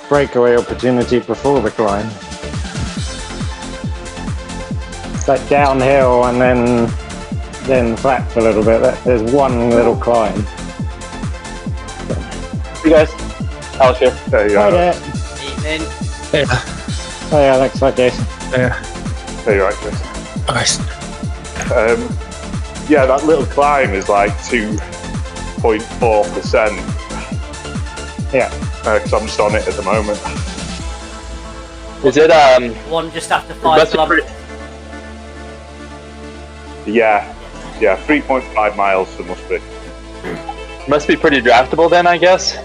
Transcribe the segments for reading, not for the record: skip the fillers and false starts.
breakaway opportunity before the climb. It's like downhill and then flat for a little bit. There's one little climb. You guys, Alex here. There you Hi are. there. Evening. Yeah. Hi Alex, hi Jason. Yeah. There you are, Chris. Nice. Yeah, that little climb is like 2.4%. Yeah. Because I'm just on it at the moment. Is it One just after it 5 must be kilometers. Yeah, 3.5 miles it must be. pretty draftable then, I guess.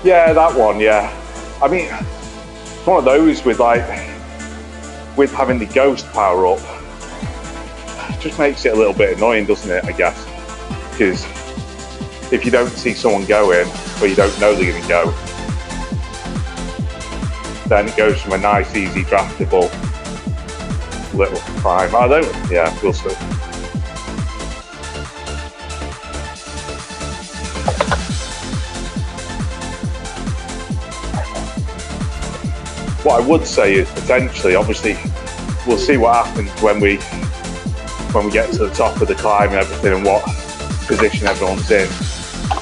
Yeah, that one, yeah. I mean, it's one of those with having the ghost power up. It just makes it a little bit annoying, doesn't it, I guess? Because if you don't see someone going, or you don't know they're going to go, then it goes from a nice, easy, draftable little climb. We'll see. What I would say is potentially, obviously, we'll see what happens when we get to the top of the climb and everything, and what position everyone's in.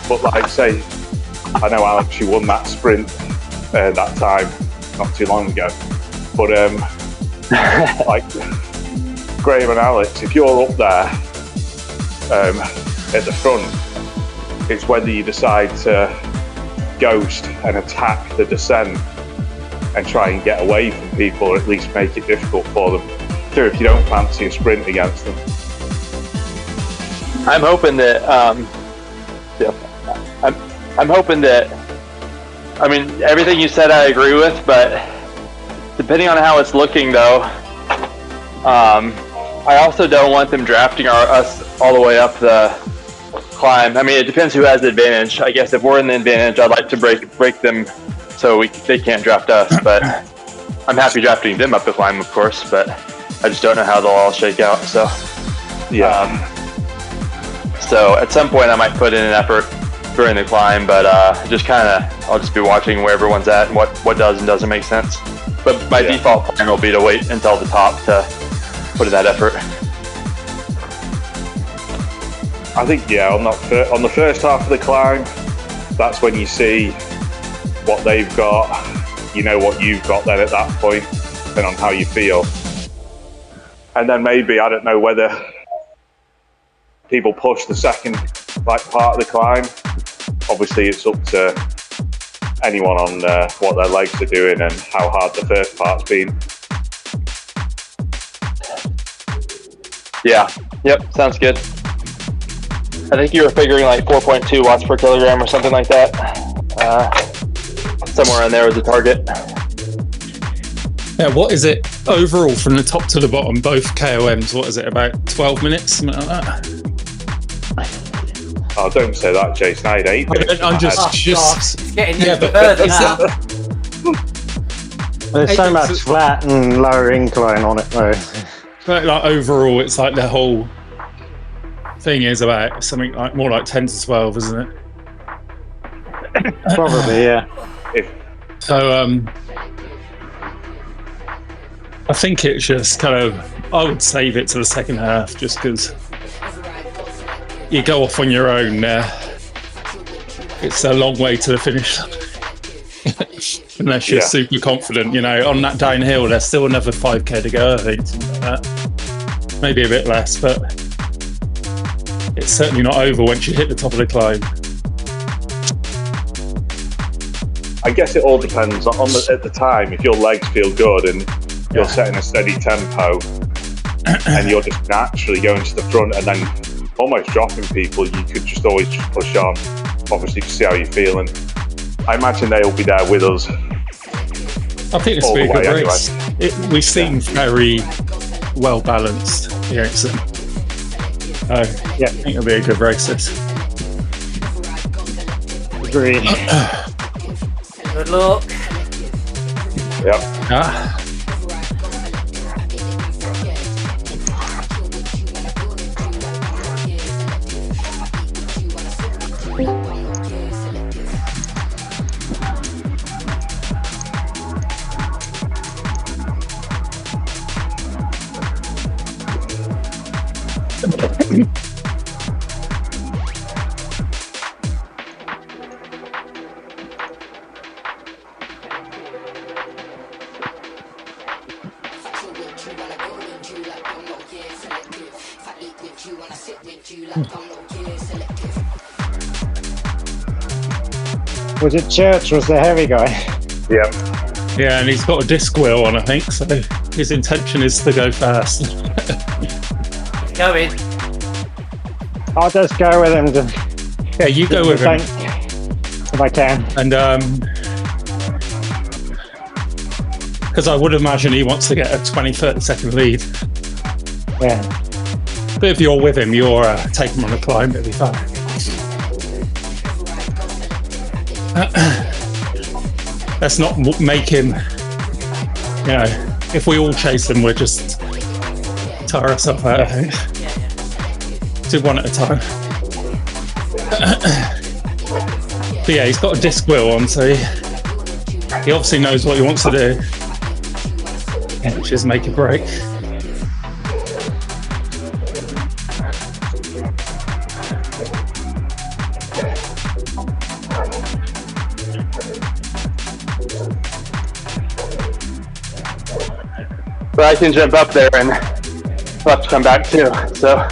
But like, say, I know Alex, you won that sprint that time not too long ago. But like Graham and Alex, if you're up there at the front, it's whether you decide to ghost and attack the descent and try and get away from people, or at least make it difficult for them too, if you don't fancy a sprint against them. I'm hoping that I'm hoping that, I mean, everything you said I agree with, but depending on how it's looking though, I also don't want them drafting us all the way up the climb. I mean, it depends who has the advantage. I guess if we're in the advantage, I'd like to break them so they can't draft us, but I'm happy drafting them up the climb, of course, but I just don't know how they'll all shake out. So Yeah. So at some point I might put in an effort during the climb, but I'll just be watching where everyone's at and what does and doesn't make sense. But my default plan will be to wait until the top to put in that effort. I think, on the first half of the climb, that's when you see what they've got, you know what you've got then at that point, depending on how you feel. And then maybe, I don't know whether people push the second part of the climb. Obviously, it's up to anyone on what their legs are doing and how hard the first part's been. Yeah. Yep. Sounds good. I think you were figuring like 4.2 watts per kilogram or something like that. Somewhere in there was the target. Yeah, what is it overall from the top to the bottom, both KOMs? What is it, about 12 minutes, something like that? Oh, don't say that, Jason. I had 8 minutes. I'm just It's getting yeah, into but further is now. There's so much flat and lower incline on it though. But like overall, it's like the whole thing is about something like more like 10 to 12, isn't it? Probably, yeah. So I think it's just kind of, I would save it to the second half just because you go off on your own there. It's a long way to the finish unless you're super confident, you know. On that downhill there's still another 5k to go, I think, something like that. Maybe a bit less, but it's certainly not over once you hit the top of the climb. I guess it all depends on at the time. If your legs feel good and you're setting a steady tempo and you're just naturally going to the front and then almost dropping people, you could just always just push on, obviously, to see how you're feeling. I imagine they'll be there with us. I think this will be a good anyway. race. We seem very well balanced against them. I think it'll be a good race, this. Agree. Good luck. Yeah. Was it Church was the heavy guy? Yeah. Yeah, and he's got a disc wheel on, I think, so his intention is to go fast. Go in. I'll just go with him to Yeah, you go with him. If I can. And because I would imagine he wants to get a 20-30 second lead. Yeah. But if you're with him, you're taking him on a climb, it'll be fun. Let's not make him, you know, if we all chase him, we'll just tire ourselves out, I think. Do one at a time. But yeah, he's got a disc wheel on, so he obviously knows what he wants to do, which is make a break. But I can jump up there and we'll have to come back too. So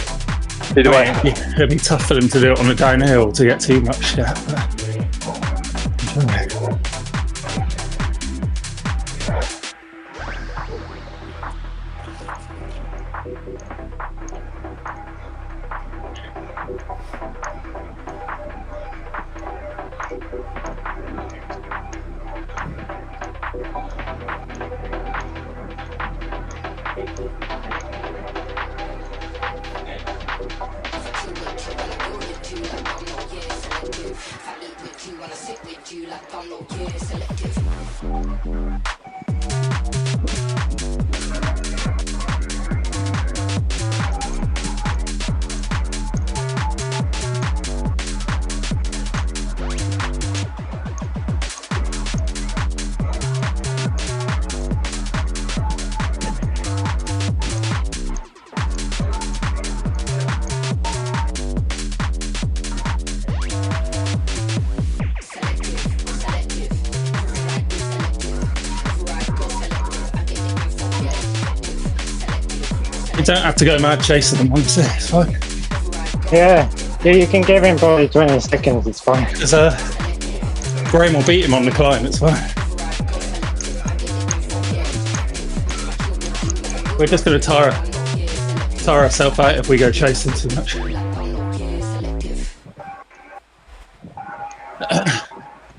either way. Yeah, it'd be tough for them to do it on a downhill to get too much. Yeah. You don't have to go mad chasing them, honestly. It's fine. Yeah, you can give him probably 20 seconds, it's fine. Because Graham will beat him on the climb, it's fine. We're just going to tire ourselves out if we go chasing too much.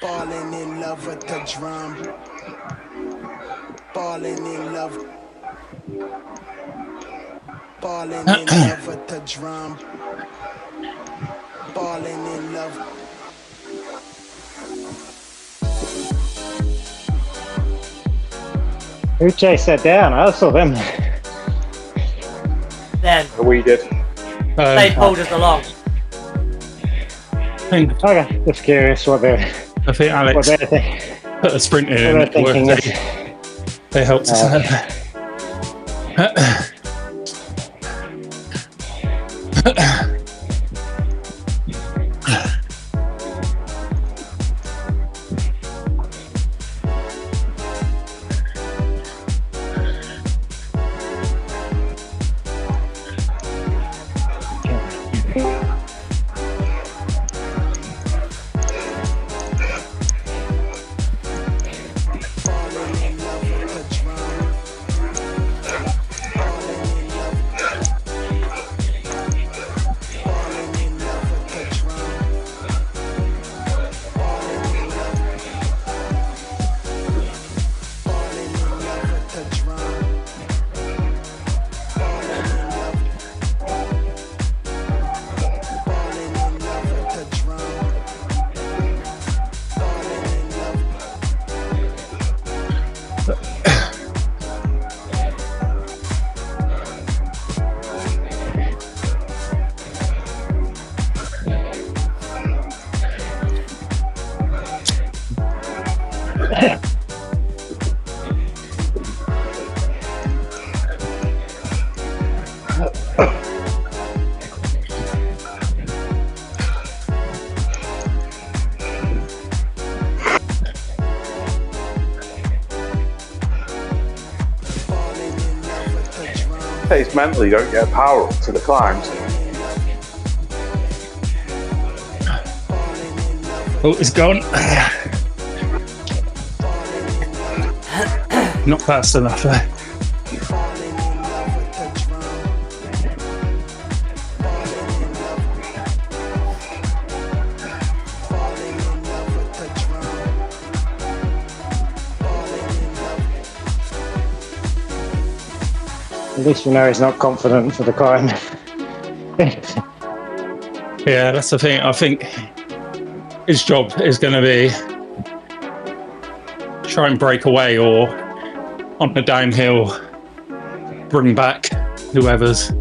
Falling in love with the drum. Falling in love. Falling in love with the drum. Falling in love. Who chased that down? I saw them. Then We did. they pulled us along. Okay, just curious what they're Alex thinking. put a sprint in. What they're thinking. They helped us out. it's mental, you don't get power up to the climbs. Oh, it's gone. Not fast enough. At least you know he's not confident for the climb. Yeah, that's the thing. I think his job is going to be try and break away, or on the downhill bring back whoever's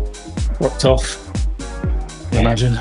dropped off, I imagine.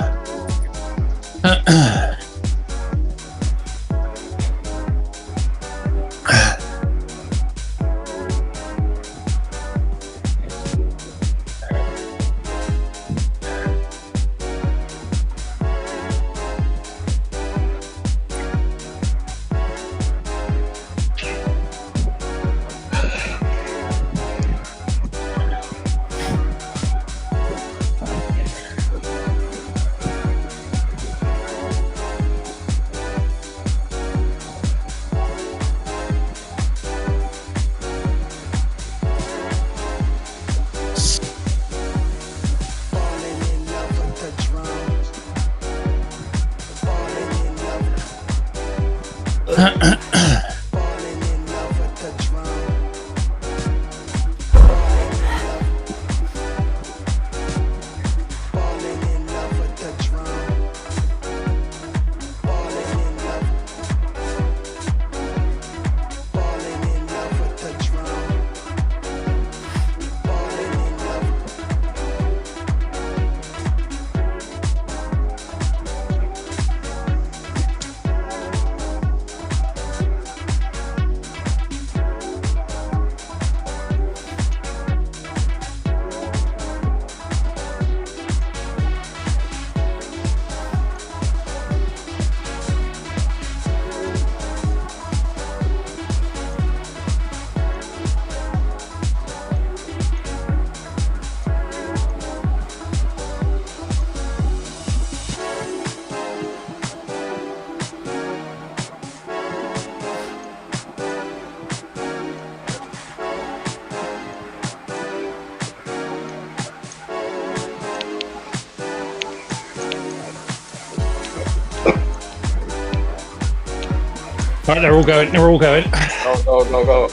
Right, they're all going. They're all going. Go, go, go, go.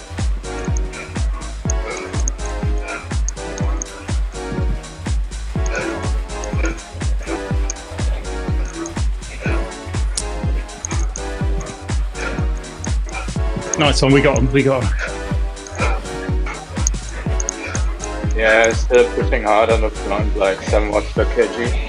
Nice one. We got them. We got them. Yeah, still pushing hard on the front, like 7 watts per kg.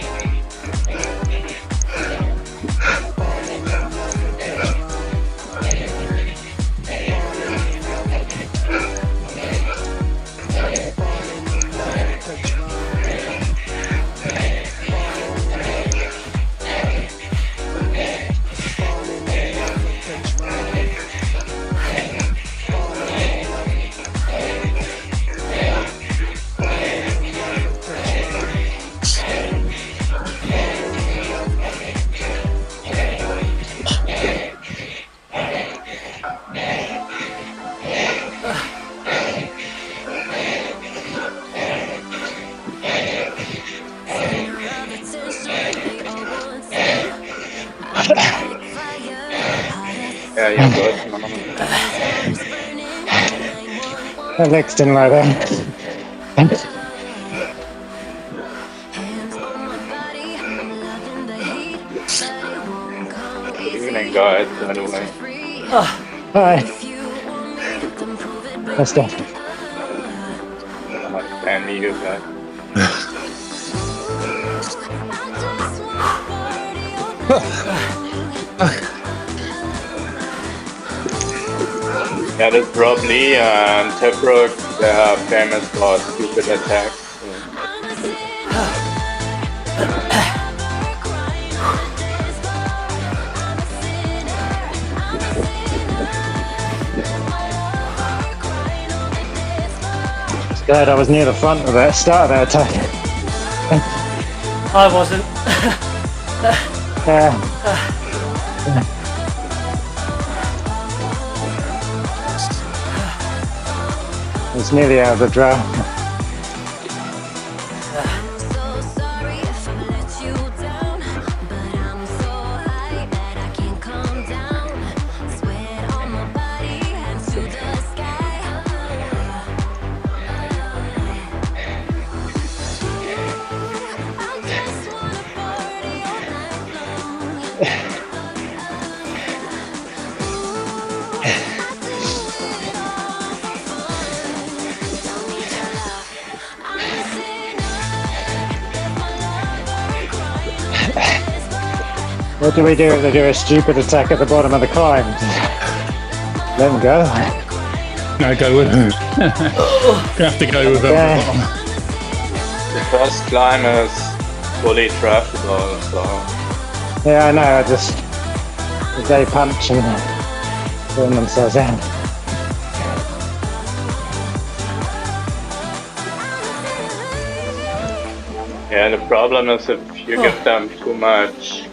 Yeah, you're good. That legs didn't like that. Evening, guys, by the way. Hi. Let's go. And me, you guys. Yeah, there's Rob Lee and Tefrock. They are famous for stupid attacks. Glad I was near the front of that start of that attack. I wasn't. Yeah. It's nearly out of the draft. What do we do if they do a stupid attack at the bottom of the climb? Let them go. No, go with him. You have to go with him. Yeah. The first climb is fully draftable, so Yeah, I know, I just... They punch and burn themselves out. yeah, the problem is if you give them too much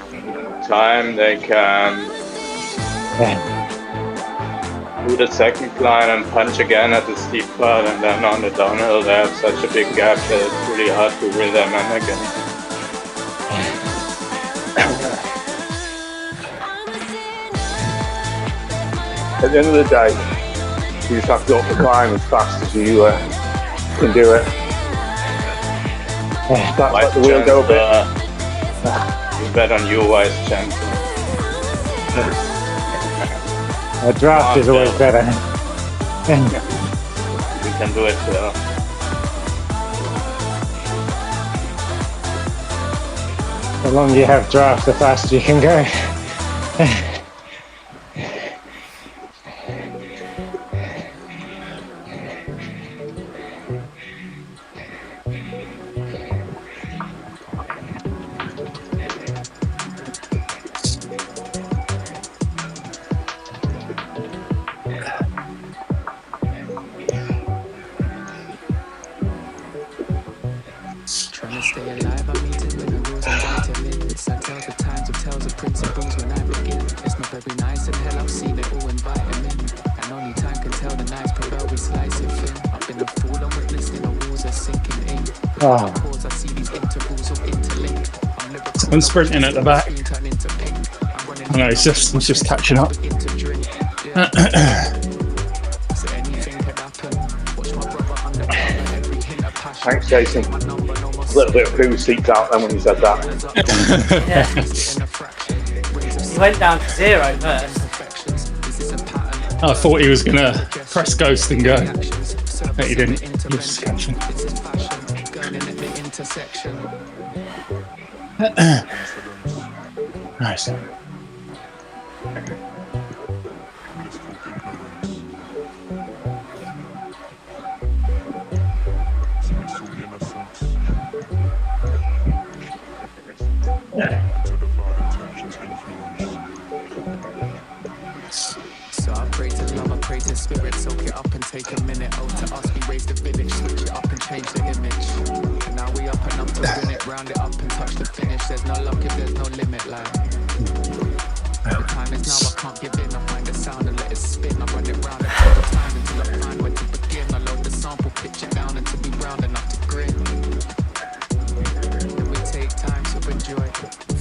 time, they can Yeah. do the second climb and punch again at the steep part, and then on the downhill they have such a big gap that it's really hard to reel them in again. At the end of the day, you just have to up the climb as fast as you can do it. Yeah. That's let the wheel go a bit. You bet on you, Wise Chance. A draft is always better. You can do it. The longer you have draft, the faster you can go. Trying to stay alive, I'm eating with the rules and vitamins. I tell the times, it tells the principles when I begin. It's not very nice, and hell, I've seen it all in vitamin. And only time can tell the nights prevail, we slice it thin. I've been a fool, I'm witnessing the walls are sinking in. Oh. Cause I see these intervals all interlinked. I'm sprinting at the back. I know, it's just catching up. Thanks, Jason. A little bit of poo seeped out then when you said that. Yeah. He went down to 0 first. I thought he was gonna press ghost and go. But he didn't. He was just catching. Nice. So I pray to love, I pray to spirit, soak it up and take a minute. Oh, to us we raise the village, switch it up and change the image. And now we up and up to win it, round it up and touch the finish. There's no luck if there's no limit, like. The time is now, I can't give in. I find the sound and let it spin. I run it round a couple times until I find where to begin. I load the sample, pitch it down until we round enough to grin. Then we take time to enjoy,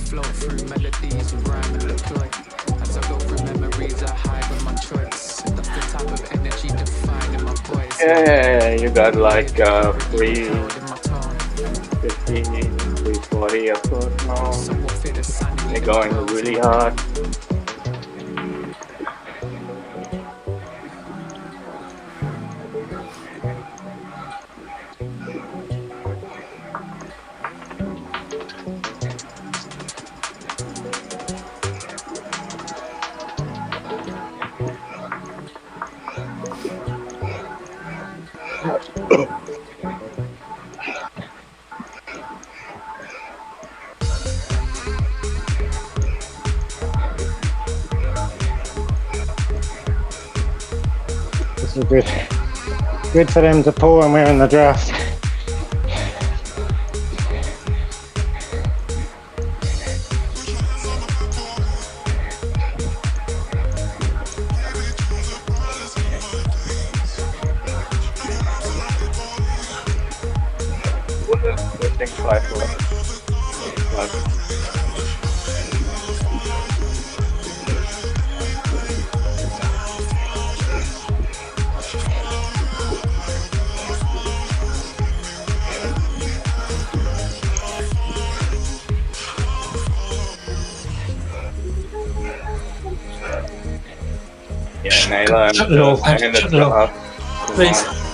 flow through melodies with rhyme and deploy. As I go through memories, I hide with my choice. And that's the type of energy defining my voice. Yeah, you got like 315, 340 a foot now. They're going really hard. This is good. Good for them to pull when we're in the draft. Yeah, Naylor and No, in the no. draft. Please.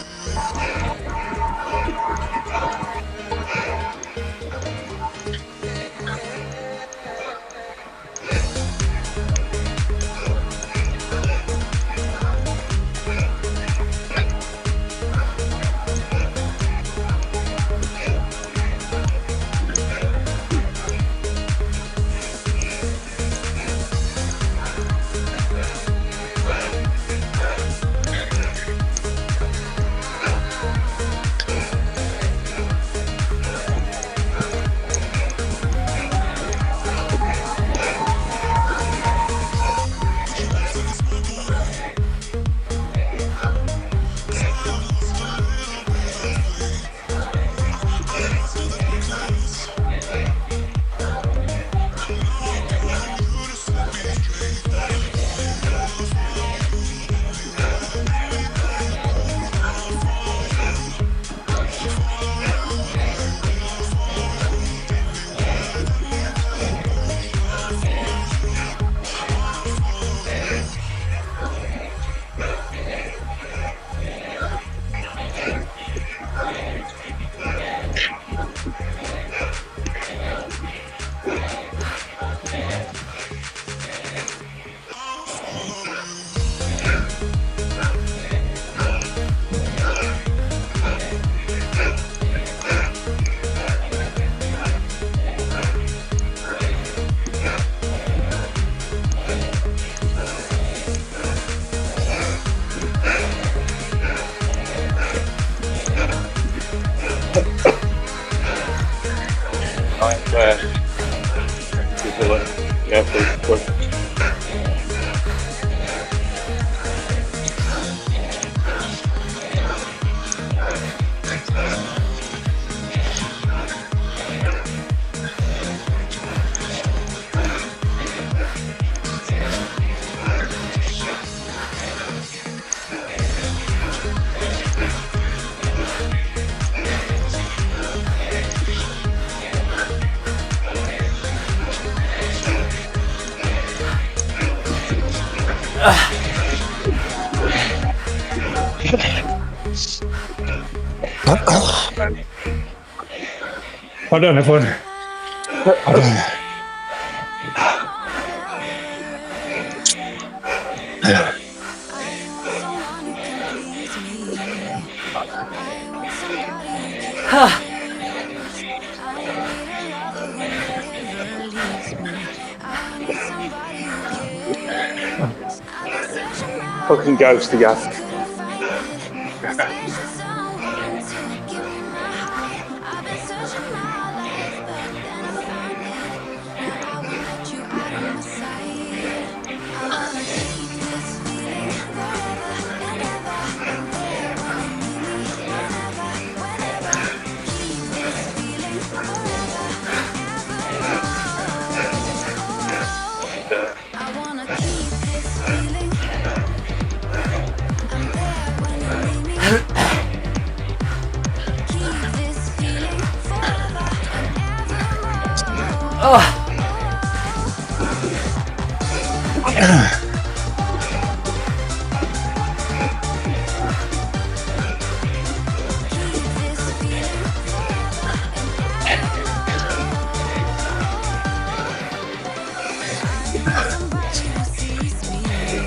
Yeah, please. Hold on, everyone. Hold on. Fucking ghost again.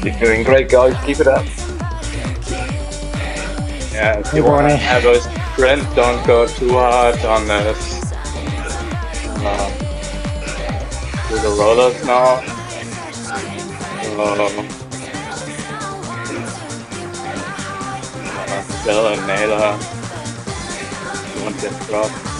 You're doing great, guys. Keep it up. Yeah, if you want to have a sprint, don't go too hard on this. Do the rollers now. kill and nail her. You won't get dropped.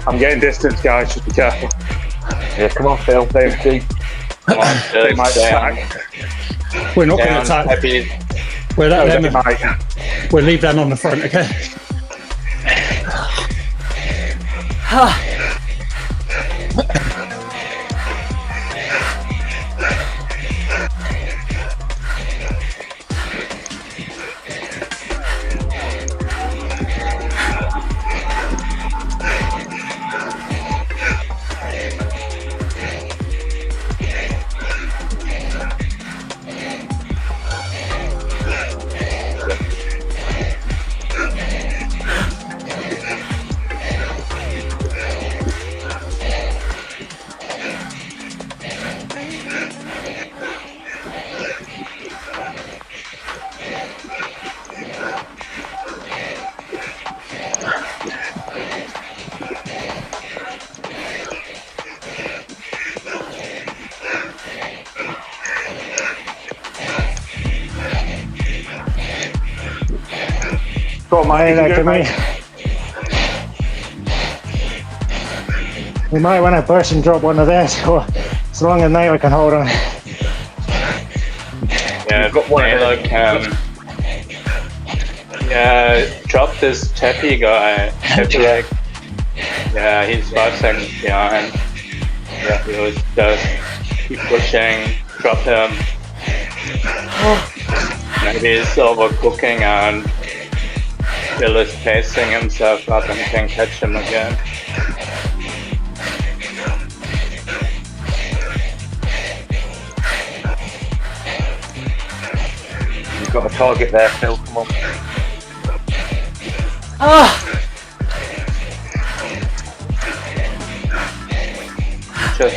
I'm getting distance, guys. Just be careful. Yeah, come on, Phil. They might attack. We're not going to attack. We'll let them. We'll leave them on the front, okay? Go on, Hey, Mike. look at me. We might want to push and drop one of theirs. As long as Naylor can hold on. Yeah, Naylor can. Yeah, drop this Chappy guy. Chappy, like, yeah, he's 5 seconds behind. Yeah, he was just keep pushing, drop him. Maybe he's overcooking and Bill is pacing himself up and can catch him again. You've got a target there, Phil. Come on. Just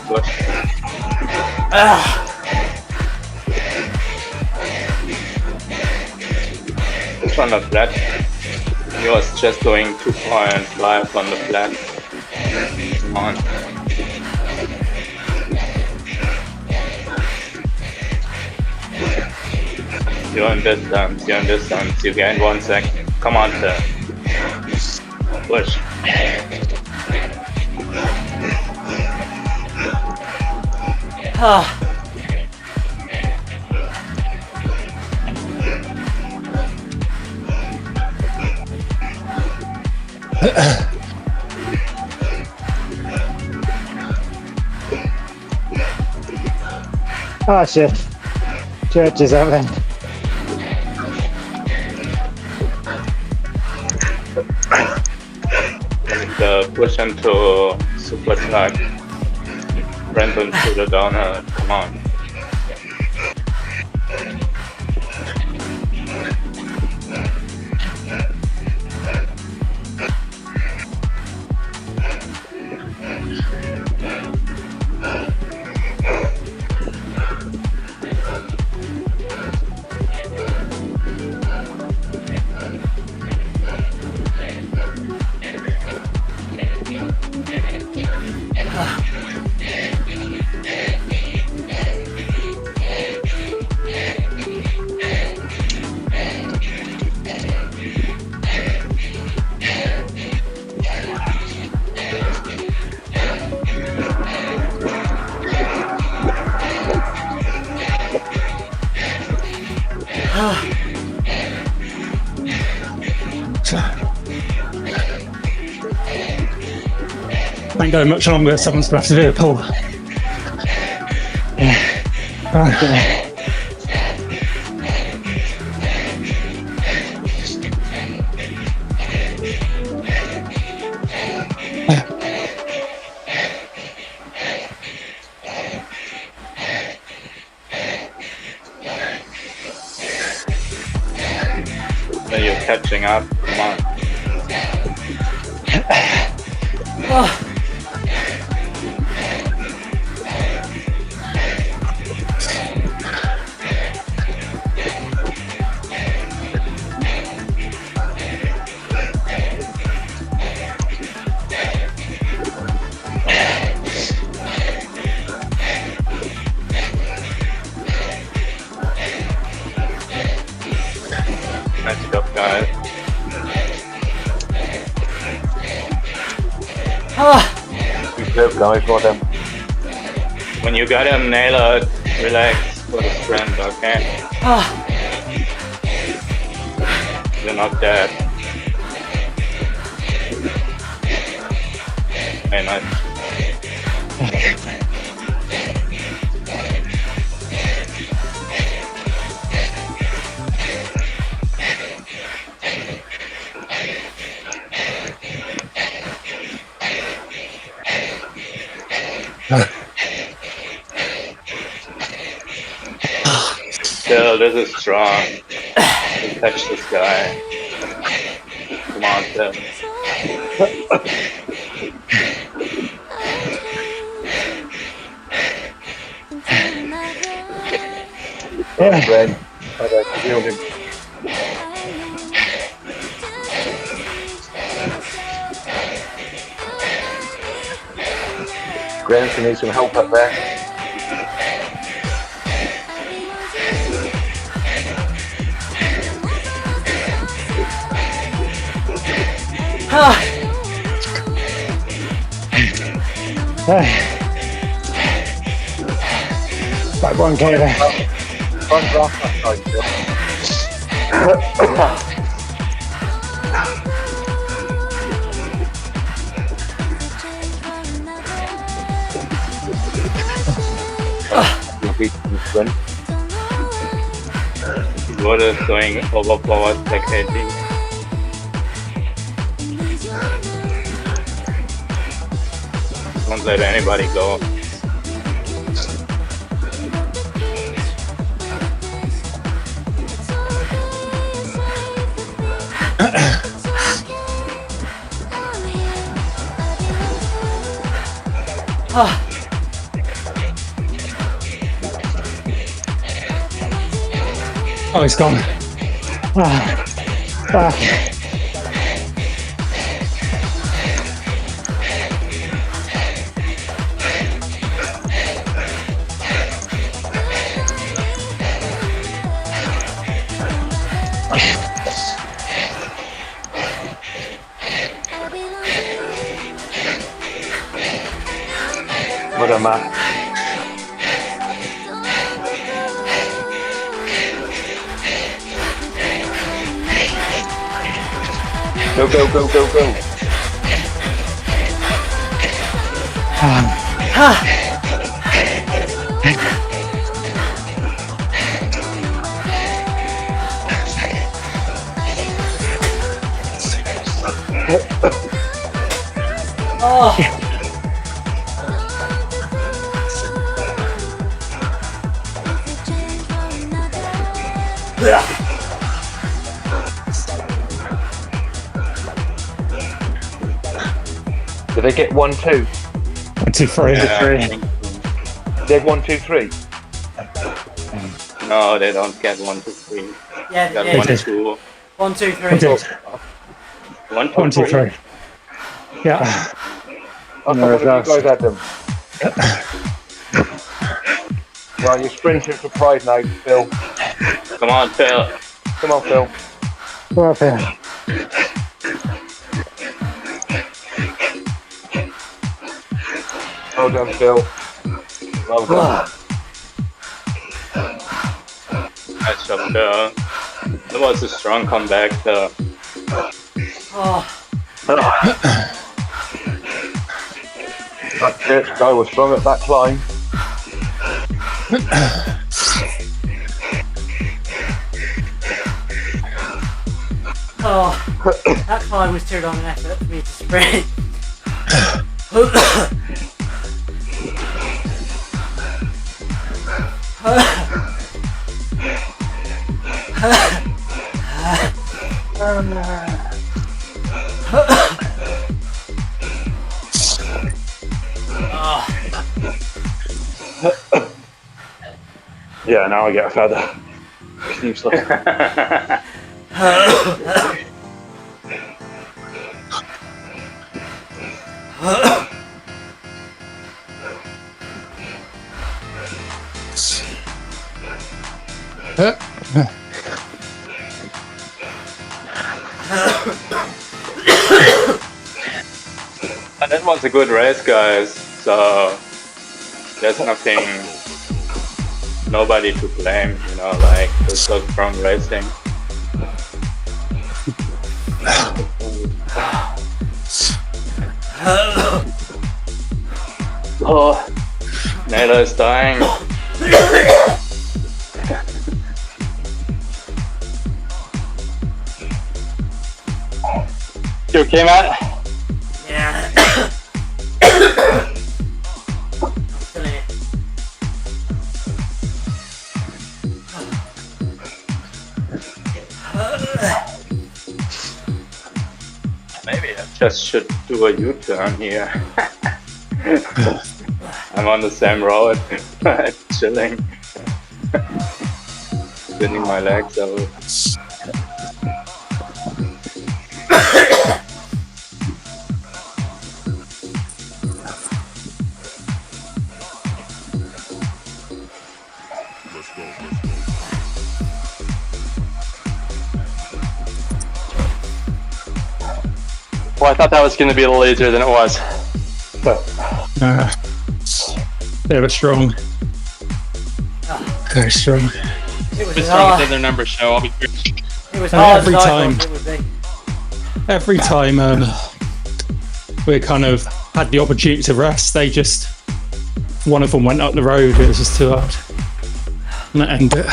push. It's on the flat. He was just going 2.5 on the flat. Come on. You're in distance, you gained 1 second. Come on, Phil. Push. Oh shit. Church is out then. And push into super track. Brandon to the downhill. Come on. Ain't going much longer, someone's going to have to do a pull. Then you're catching up. Come on. Nice job, guys. Good guys, well done. When you got him, Naylor, relax for the sprint, okay? You're not dead. Hey, nice. Still, this is strong. You catch this guy. Come on, Phil. Yeah. Gren. I killed him. Gren, you need some help up there. Back one, Kayla. Front rock, that's right. What is going overpowered spectating? Don't let anybody go. Oh, he's gone. What a man. Go, go, go, go, go. Did they get 1, 2? 1, 2, 3. They had 1, 2, 3. No, they don't get 1, 2, 3. Yeah, They got yeah. 1, 2. 1, 2, 3. 1, 2, 1, 1, 2, 3. Yeah. I thought one of you guys had them. Right, you're sprinting for pride now, Phil. Come on, Phil. Come on, Phil. We're up here. Well done, Phil. Well done. Nice job, Phil. That was a strong comeback, though. That's it. Guy was strong at that climb. That climb was too long an effort for me to sprint. Yeah, now I get a feather. It's useless. And that was a good race, guys. So there's nobody to blame, you know, like it's so strong racing. Oh, Naylor is dying. You okay, Matt? Yeah. Still in it. Maybe I just should do a U-turn here. I'm on the same road, chilling. spinning my legs out. Well, I thought that was going to be a little easier than it was. They were strong. Very strong. It was As hard. strong as their numbers show, I'll be It was hard every as I time. thought it would be. Every time we kind of had the opportunity to rest, they just, one of them went up the road. It was just too hard. And that ended it.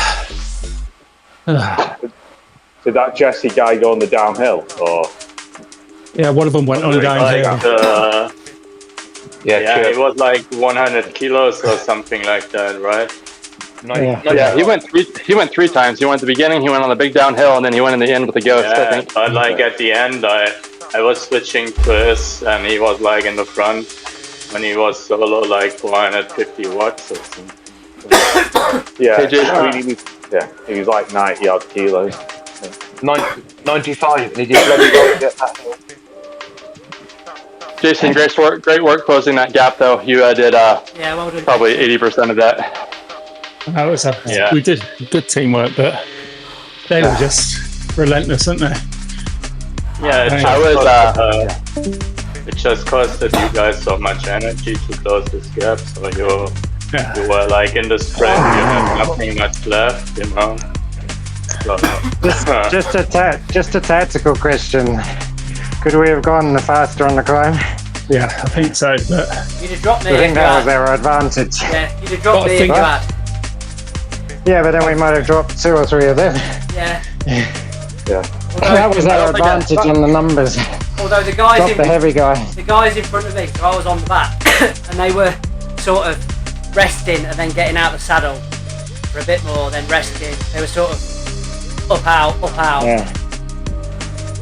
Did that Jesse guy go on the downhill, or? Yeah, one of them went on downhill. Yeah, it was like 100 kilos or something like that, right? Yeah, he went three times. He went at the beginning, he went on the big downhill, and then he went in the end with the ghost, I Yeah, think. but like at the end, I was switching Chris, and he was like in the front when he was solo, like 450 watts or something. Yeah, Hey, Jason. I mean, he was like 90 odd kilos. 95, and he did bloody well to get that hill. Jason, great work closing that gap, though. You did Yeah, well done. probably 80% of that. That was we did good teamwork, but they were just relentless, weren't they? Yeah, it just costed you guys so much energy to close this gap, so you were like in the sprint, you had nothing much left, you know. So, Just a tactical question. Could we have gone faster on the climb? Yeah, I think so. But You'd have dropped me. I think if that you was had. our advantage. Yeah, you'd have dropped But I me if think- you had. Yeah, but then we might have dropped 2 or 3 of them. Yeah. That was our advantage on the numbers. Although the guys Drop the heavy guy. the guys in front of me, so I was on the back, and they were sort of resting and then getting out the saddle for a bit more, then resting. They were sort of up out. Yeah.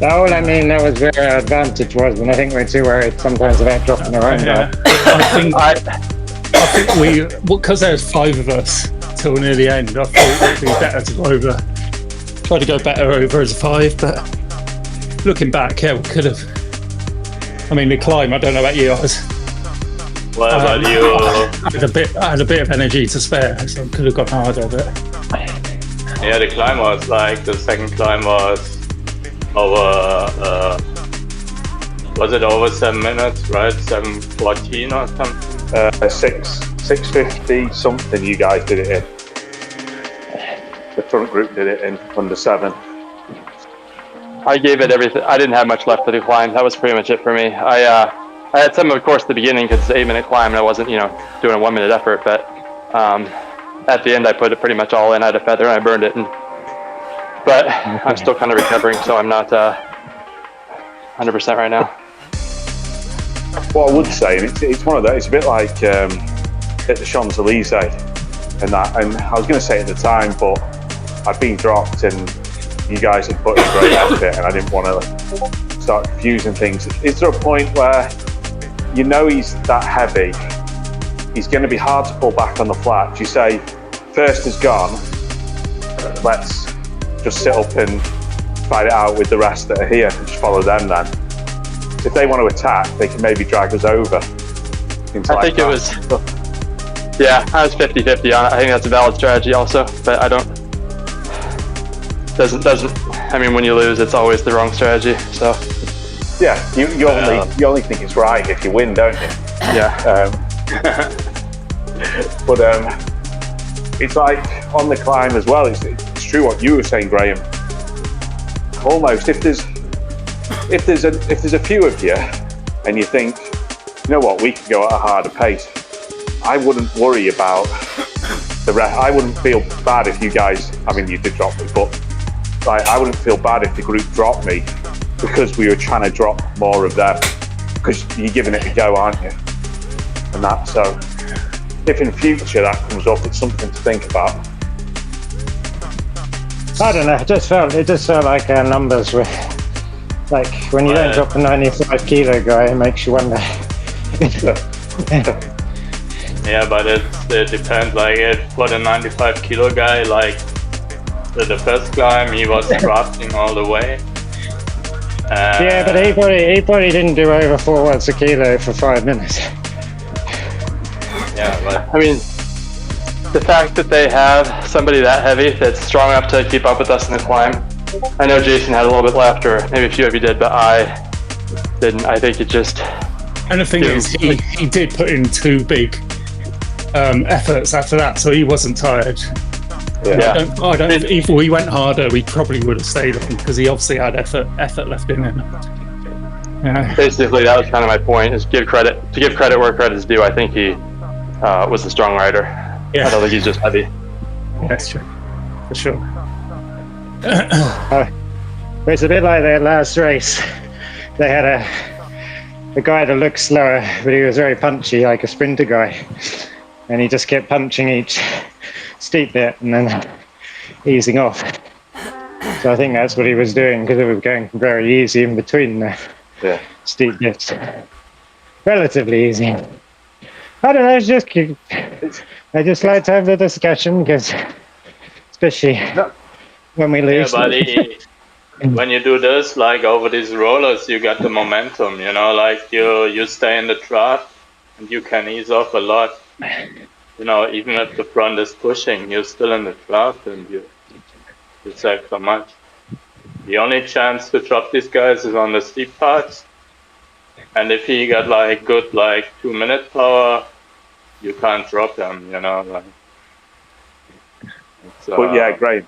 All I mean, that was where our advantage was, and I think we're too worried sometimes about dropping our own guy. I think we, because there was 5 of us till near the end, I thought it'd be better to go over, try to go better over as a 5, but looking back, yeah, we could have. I mean, the climb, I don't know about you guys. what about you? I had a bit of energy to spare, so I could have gone harder, but Yeah, the climb was like, the second climb was over, was it over 7 minutes, right? 7:14 or something? 650 something you guys did it in. The front group did it in under 7. I gave it everything. I didn't have much left to do climb. That was pretty much it for me. I had some, of course, at the beginning because it's an 8-minute climb and I wasn't, doing a 1-minute effort. But at the end, I put it pretty much all in. I had a feather and I burned it. But I'm still kind of recovering, so I'm not 100% right now. What I would say, and it's one of those, it's a bit like at the Champs-Elysees and that, and I was going to say at the time, but I'd been dropped and you guys had put in a great effort and I didn't want to start confusing things. Is there a point where he's that heavy, he's going to be hard to pull back on the flat? Do you say, first is gone, let's just sit up and fight it out with the rest that are here and just follow them then? If they want to attack, they can maybe drag us over. I think it was, yeah, I was 50-50 on it. I think that's a valid strategy also, but I don't, I mean, when you lose, it's always the wrong strategy, so. Yeah, you only think it's right if you win, don't you? Yeah. But it's like on the climb as well, it's true what you were saying, Graham. Almost, if there's a few of you and you think, you know what, we could go at a harder pace, I wouldn't worry about the rest. I wouldn't feel bad if you guys, I mean, you did drop me, but I wouldn't feel bad if the group dropped me because we were trying to drop more of them, because you're giving it a go, aren't you? And that, so if in future that comes up, it's something to think about. I don't know. It just felt like our numbers were like when you don't drop a 95 kilo guy, it makes you wonder. Yeah, but it depends. Like for the 95 kilo guy, like the first climb, he was drafting all the way. Yeah, but he probably didn't do over 4 watts a kilo for 5 minutes. Yeah, but I mean, the fact that they have somebody that heavy that's strong enough to keep up with us in the climb. I know Jason had a little bit left, or maybe a few of you did, but I didn't. I think it just... And the thing is, he did put in 2 big efforts after that, so he wasn't tired. Yeah. I don't. If we went harder, we probably would have stayed on because he obviously had effort left in him. Yeah. Basically, that was kind of my point: is give credit where credit's due. I think he was a strong rider. Yeah. I don't think he's just heavy. That's true, for sure. It's a bit like their last race. They had a guy that looked slower, but he was very punchy, like a sprinter guy, and he just kept punching each steep bit and then easing off. So I think that's what he was doing because it was going very easy in between the steep bits. Relatively easy. I don't know, I just like to have the discussion because, especially when we lose. Yeah, but when you do this, like over these rollers, you got the momentum, you know, like you stay in the draft and you can ease off a lot. You know, even if the front is pushing, you're still in the draft and you save so much. The only chance to drop these guys is on the steep parts. And if he got like good 2-minute power, you can't drop him, you know. Like, but yeah, Graham,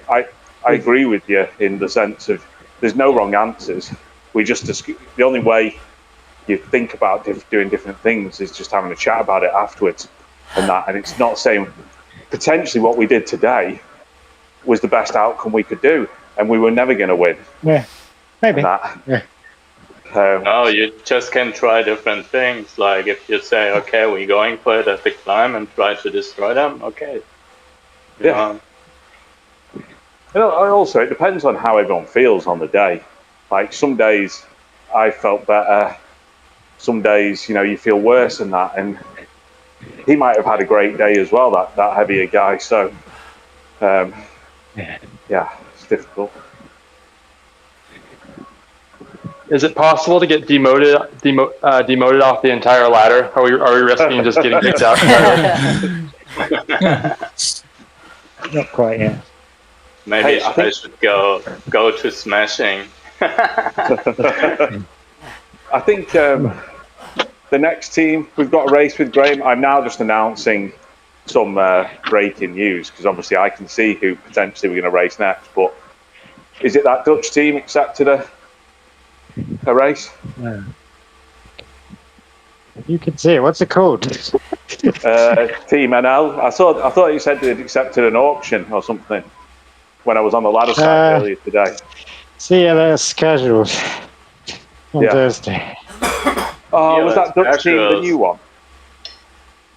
I agree with you in the sense of there's no wrong answers. The only way you think about doing different things is just having a chat about it afterwards, and it's not saying potentially what we did today was the best outcome we could do, and we were never going to win. Yeah, maybe. Yeah. No, you just can try different things. Like if you say, okay, we're going for it at the climb and try to destroy them, okay. Yeah. Also, it depends on how everyone feels on the day. Like some days I felt better. Some days, you feel worse than that. And he might have had a great day as well, that heavier guy. So, yeah, it's difficult. Is it possible to get demoted off the entire ladder? Are we risking just getting kicked out? Not quite yet. Maybe I should go to smashing. I think the next team, we've got a race with Graham. I'm now just announcing some breaking news because obviously I can see who potentially we're going to race next. But is it that Dutch team accepted a race? No. You can see it. What's it called? Team NL. I thought you said they'd accepted an auction or something when I was on the ladder side earlier today. CLS Casuals on Thursday. Oh, was that Dutch team the new one?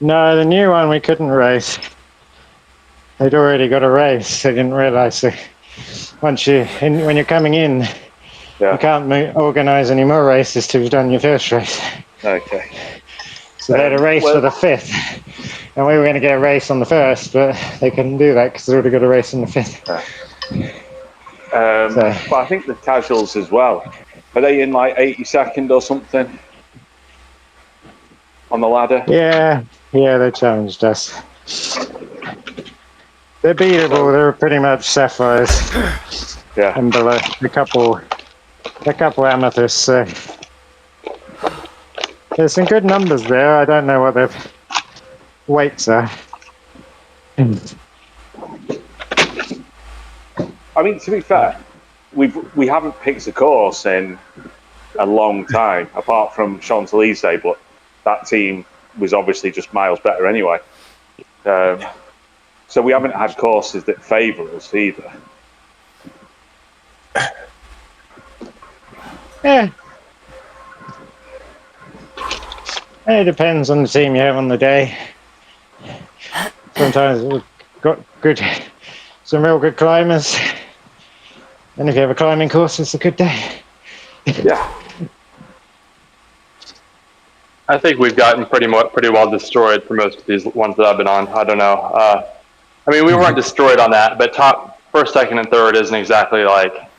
No, the new one we couldn't race. They'd already got a race. They didn't realise that when you're coming in, you can't organise any more races till you've done your first race. Okay. So they had a race for the 5th, and we were going to get a race on the 1st, but they couldn't do that because they already got a race on the 5th. But I think the casuals as well. Are they in 82nd or something on the ladder? Yeah, they challenged us. They're beatable. They're pretty much sapphires. Yeah. And below a couple amethysts. There's some good numbers there. I don't know what their weights are. I mean, to be fair, we haven't picked a course in a long time, apart from Champs-Élysées, but that team was obviously just miles better anyway. So we haven't had courses that favour us either. Yeah. It depends on the team you have on the day. Sometimes we've got some real good climbers. And if you have a climbing course, it's a good day. Yeah. I think we've gotten pretty well destroyed for most of these ones that I've been on. I don't know. I mean, we weren't destroyed on that, but top, first, second, and third isn't exactly like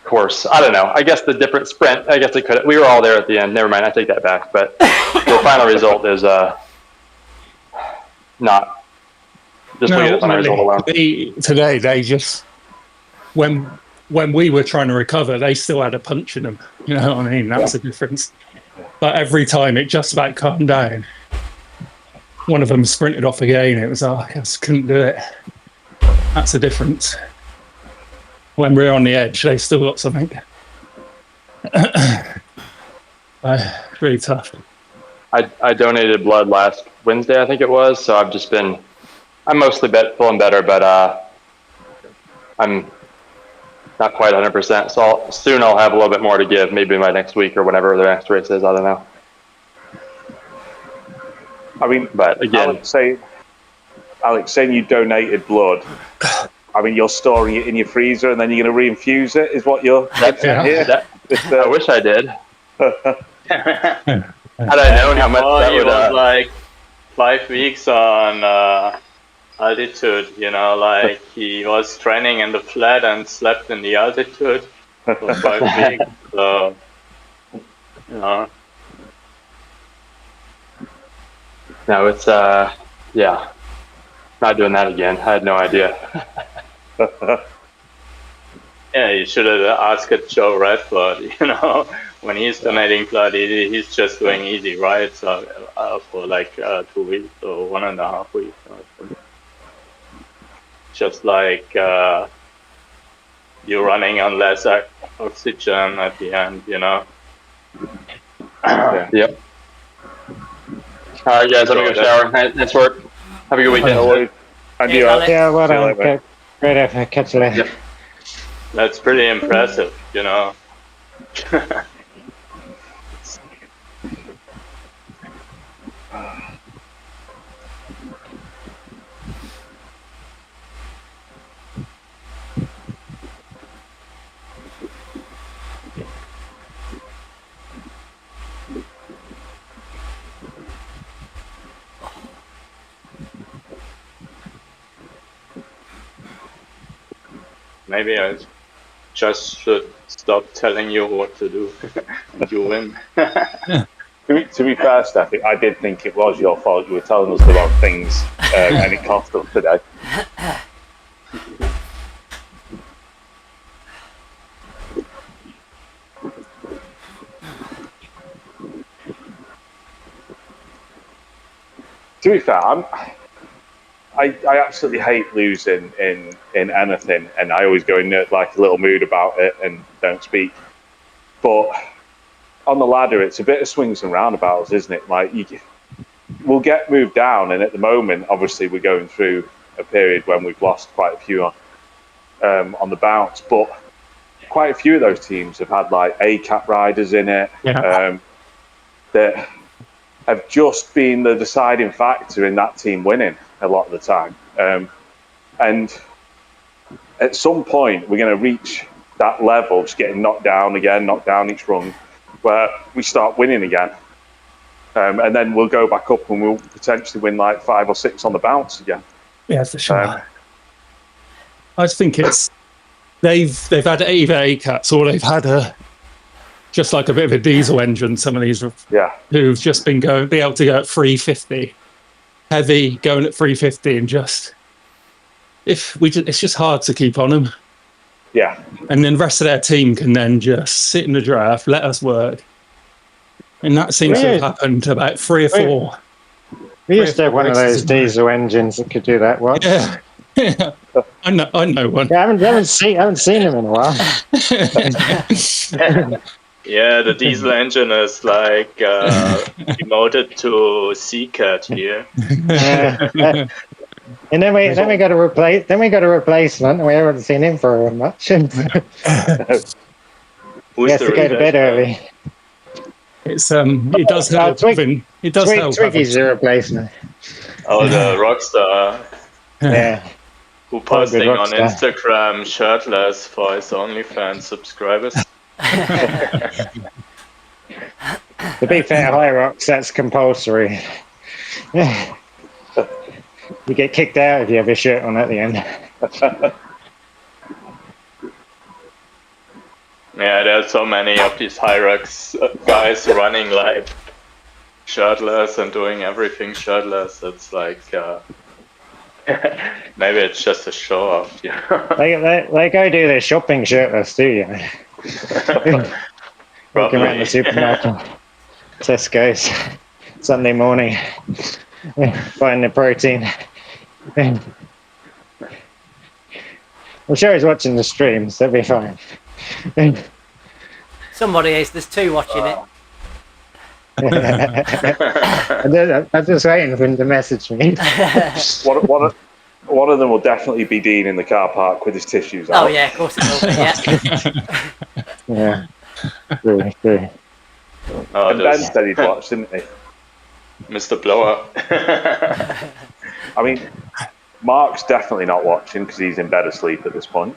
course. I don't know. I guess the different sprint. I guess they could. We were all there at the end. Never mind. I take that back. But the final result is not. Just leave the final result alone. Today they just when we were trying to recover, they still had a punch in them. You know what I mean? That's the difference. But every time it just about calmed down. One of them sprinted off again. It was I just couldn't do it. That's the difference. When we're on the edge, they still got something. Really tough. I donated blood last Wednesday, I think it was. So I'm mostly feeling better, but I'm not quite 100%. So soon I'll have a little bit more to give, maybe by next week or whenever the next race is. I don't know. I mean, but again, Alex, saying you donated blood. I mean, you're storing it in your freezer and then you're going to reinfuse it. Is what you're? I wish I did. Had I known how much that would. Was like 5 weeks on altitude. You know, like he was training in the flat and slept in the altitude for 5 weeks. So, you know. No, it's yeah. Not doing that again. I had no idea. Yeah, you should have asked Joe Redford, you know, when he's donating blood, he's just doing easy rides for like 2 weeks or 1.5 weeks. Just like you're running on less oxygen at the end, you know. Yep. All right, guys, I'm going to go shower. Nice work. Have a good weekend. Yeah, well done. Great effort. Catch you later. Yep. That's pretty impressive, you know. Maybe I just should stop telling you what to do and you win. To be fair, Steph, I did think it was your fault. You were telling us the wrong things and it cost us today. To be fair, I absolutely hate losing in anything, and I always go in like a little mood about it and don't speak. But on the ladder, it's a bit of swings and roundabouts, isn't it? Like we'll get moved down, and at the moment, obviously, we're going through a period when we've lost quite a few on the bounce. But quite a few of those teams have had like A-cap riders in it that have just been the deciding factor in that team winning a lot of the time. And at some point, we're going to reach that level, just getting knocked down each run, where we start winning again. And then we'll go back up and we'll potentially win like 5 or 6 on the bounce again. Yeah, for sure. I just think it's they've had either A-cats or they've had just like a bit of a diesel engine. Some of these who've just been be able to go at 350, heavy, going at 350, and it's just hard to keep on them. Yeah. And then the rest of their team can then just sit in the draft, let us work. And that seems to have happened to about 3 or 4. We used to have one of those diesel engines that could do that. What? Yeah. I know one. Yeah, I haven't seen him in a while. Yeah, the diesel engine is like demoted to C-Cat here. And then we got a replacement, and we haven't seen him for much. He has to go to bed early. It's it does help. It does help. Twiggy's the replacement. Oh, the Rockstar. Yeah. Who posting on Instagram shirtless for his OnlyFans subscribers. The big fat high rocks, that's compulsory. You get kicked out if you have your shirt on at the end. Yeah, there's so many of these Hyrax guys running like shirtless and doing everything shirtless. It's like maybe it's just a show off. You know? They go do their shopping shirtless too, you know. Walking around the supermarket, Tesco's, Sunday morning, buying their protein. I'm sure he's watching the streams, that'll be fine. Somebody is. There's two watching it. I'm just waiting for him to message me. One of them will definitely be Dean in the car park with his tissues out. Oh yeah, of course it will be. Yeah. Yeah. True. Oh, And Ben said he'd watch, didn't he? Mr. Blower. I mean, Mark's definitely not watching because he's in bed asleep at this point.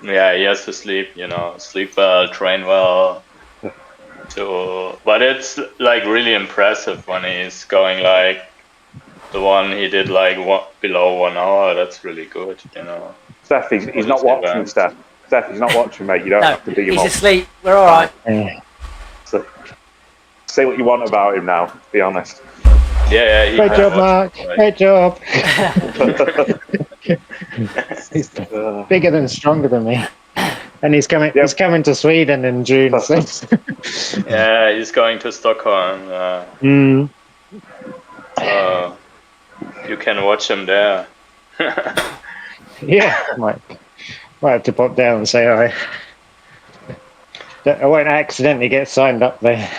Yeah, he has to sleep, you know, sleep well, train well. But it's like really impressive when he's going like the one he did like below 1 hour. That's really good, you know. Steph, he's not watching, Steph. Steph, he's not watching, mate. You don't have to beat him he's up. asleep. We're all right. So, say what you want about him now, be honest. Yeah. Great job, Mark. Great job. He's bigger than stronger than me. And he's coming. He's coming to Sweden in June. So. Yeah, he's going to Stockholm. You can watch him there. Yeah, might have to pop down and say hi. I won't accidentally get signed up there.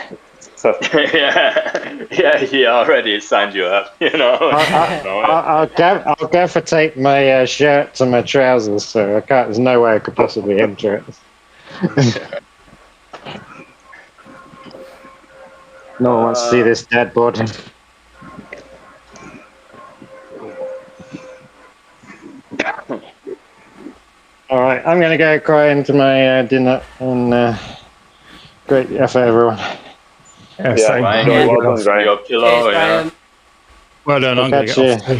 yeah, he already signed you up. You know. I'll gaffer tape my shirt to my trousers, so I can't. There's no way I could possibly enter it. No one wants to see this dead body. All right, I'm gonna go cry into my dinner and great effort, everyone. Yeah, Yeah, same. well done, Graham. Your pillow, Cheers, yeah. Graham. Well done, I'm going to Catch get off. you.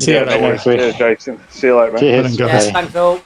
See you Yeah, later. next week. Cheers, Jason. See you later, mate. Cheers. Well done, Yes, guys. thanks all.